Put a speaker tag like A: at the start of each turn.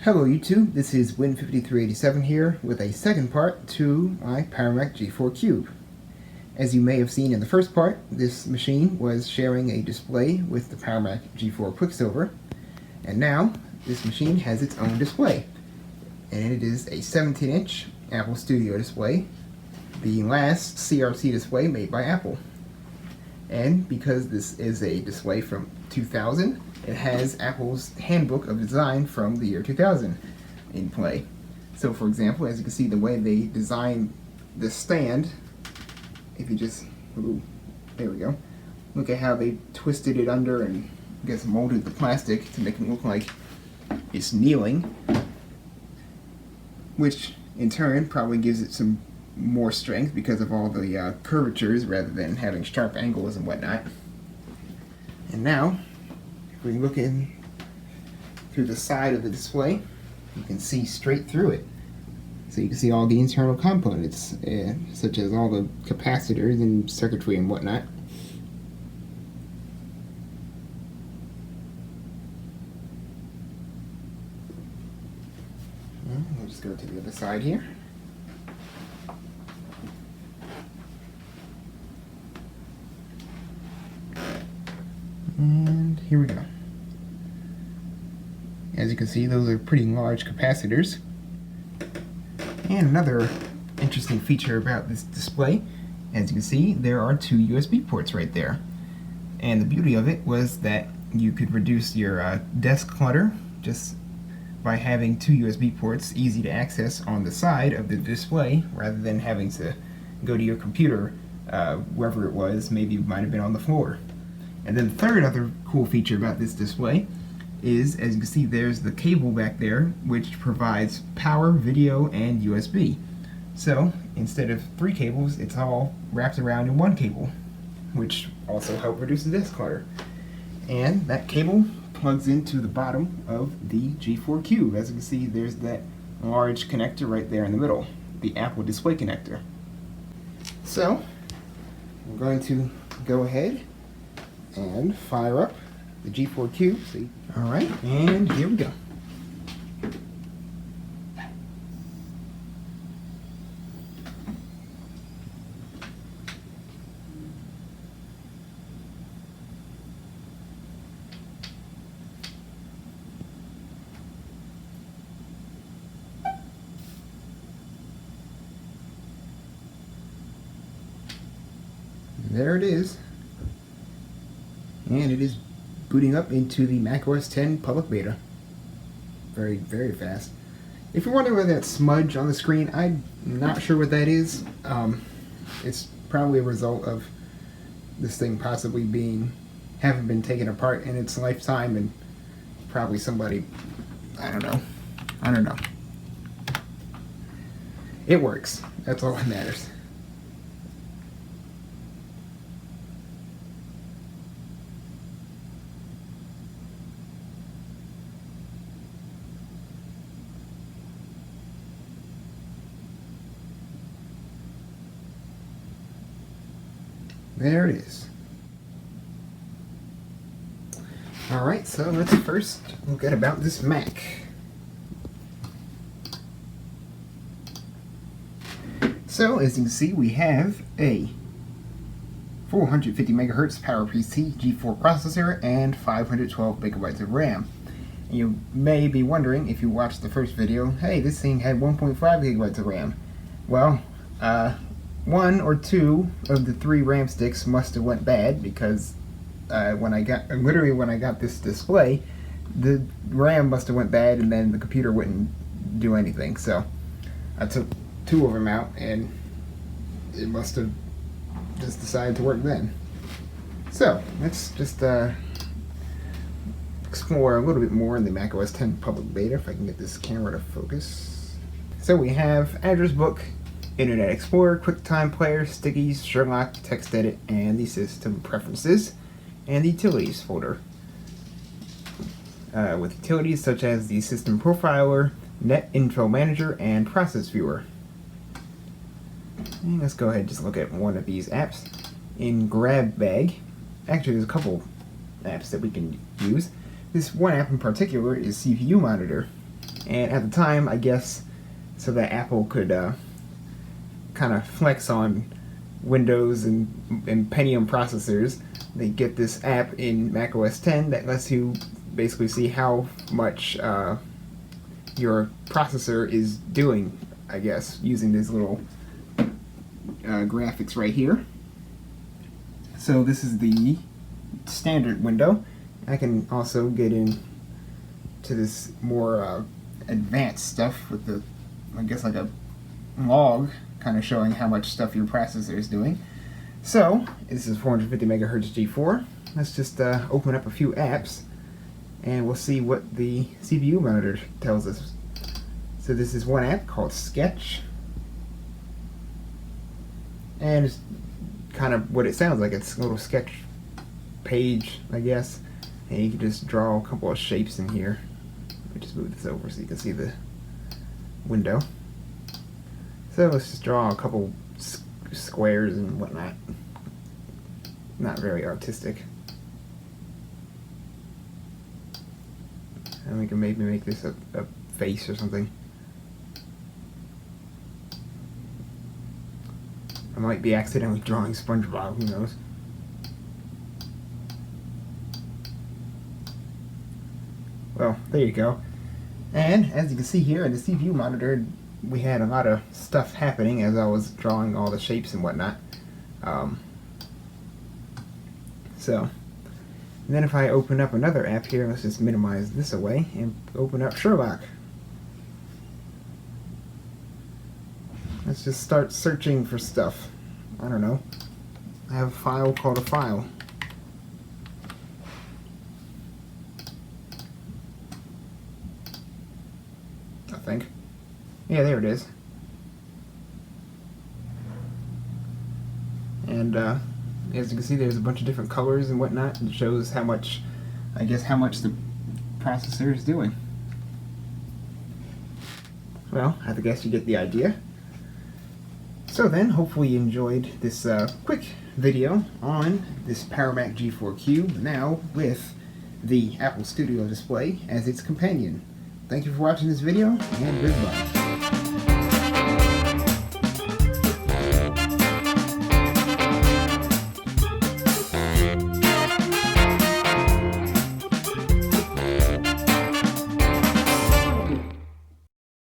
A: Hello YouTube, this is Wind5387 here with a second part to my PowerMac G4 Cube. As you may have seen in the first part, this machine was sharing a display with the PowerMac G4 Quicksilver, and now this machine has its own display. And it is a 17-inch Apple Studio Display, the last CRT display made by Apple. And because this is a display from 2000, it has Apple's Handbook of Design from the year 2000 in play. So for example, as you can see the way they designed the stand, if you just, there we go, look at how they twisted it under and I guess molded the plastic to make it look like it's kneeling, which in turn probably gives it some more strength because of all the curvatures rather than having sharp angles and whatnot. And now, if we look in through the side of the display, you can see straight through it. So you can see all the internal components, such as all the capacitors and circuitry and whatnot. We'll just go to the other side here. And here we go. As you can see, those are pretty large capacitors. And another interesting feature about this display, as you can see, there are two USB ports right there. And the beauty of it was that you could reduce your desk clutter just by having two USB ports easy to access on the side of the display rather than having to go to your computer wherever it was. Maybe it might have been on the floor. And then the third other cool feature about this display is, as you can see, there's the cable back there which provides power, video, and USB. So instead of three cables, it's all wrapped around in one cable, which also helps reduce the desk clutter. And that cable plugs into the bottom of the G4 Cube. As you can see, there's that large connector right there in the middle, the Apple display connector. So I'm going to go ahead and fire up the G4 Cube. See? Alright, and here we go. There it is. And it is booting up into the macOS 10 public beta. Very, very fast. If you're wondering whether that smudge on the screen, I'm not sure what that is. It's probably a result of this thing possibly having been taken apart in its lifetime, and probably somebody, I don't know. It works. That's all that matters. There it is. Alright, so let's first look at about this Mac. So, as you can see, we have a 450 MHz PowerPC G4 processor and 512 megabytes of RAM. And you may be wondering, if you watched the first video, hey, this thing had 1.5 gigabytes of RAM. Well, one or two of the three RAM sticks must have went bad because when I got this display, the RAM must have went bad and then the computer wouldn't do anything. So I took two of them out and it must have just decided to work then. So let's just explore a little bit more in the macOS 10 public beta, if I can get this camera to focus. So we have address book, Internet Explorer, QuickTime Player, Stickies, Sherlock, TextEdit, and the System Preferences, and the Utilities folder. With utilities such as the System Profiler, Net Info Manager, and Process Viewer. And let's go ahead and just look at one of these apps. In Grab Bag, actually there's a couple apps that we can use. This one app in particular is CPU Monitor. And at the time, I guess, so that Apple could kind of flex on Windows and Pentium processors, they get this app in macOS 10 that lets you basically see how much your processor is doing, I guess, using these little graphics right here. So this is the standard window. I can also get in to this more advanced stuff with the, I guess, like a log kind of showing how much stuff your processor is doing. So this is 450 megahertz G4. Let's just open up a few apps and we'll see what the CPU monitor tells us. So this is one app called Sketch, and it's kind of what it sounds like. It's a little sketch page, I guess, and you can just draw a couple of shapes in here. Let me just move this over so you can see the window. So let's just draw a couple squares and whatnot. Not very artistic. And we can maybe make this a face or something. I might be accidentally drawing SpongeBob, who knows. Well, there you go. And as you can see here in the CPU monitor, we had a lot of stuff happening as I was drawing all the shapes and whatnot. And then if I open up another app here, let's just minimize this away and open up Sherlock. Let's just start searching for stuff. I don't know. I have a file called a file. I think. Yeah, there it is. And as you can see, there's a bunch of different colors and whatnot. It shows how much, I guess, how much the processor is doing. Well, I guess you get the idea. So then, hopefully you enjoyed this quick video on this PowerMac G4 Cube, now with the Apple Studio Display as its companion. Thank you for watching this video, and goodbye.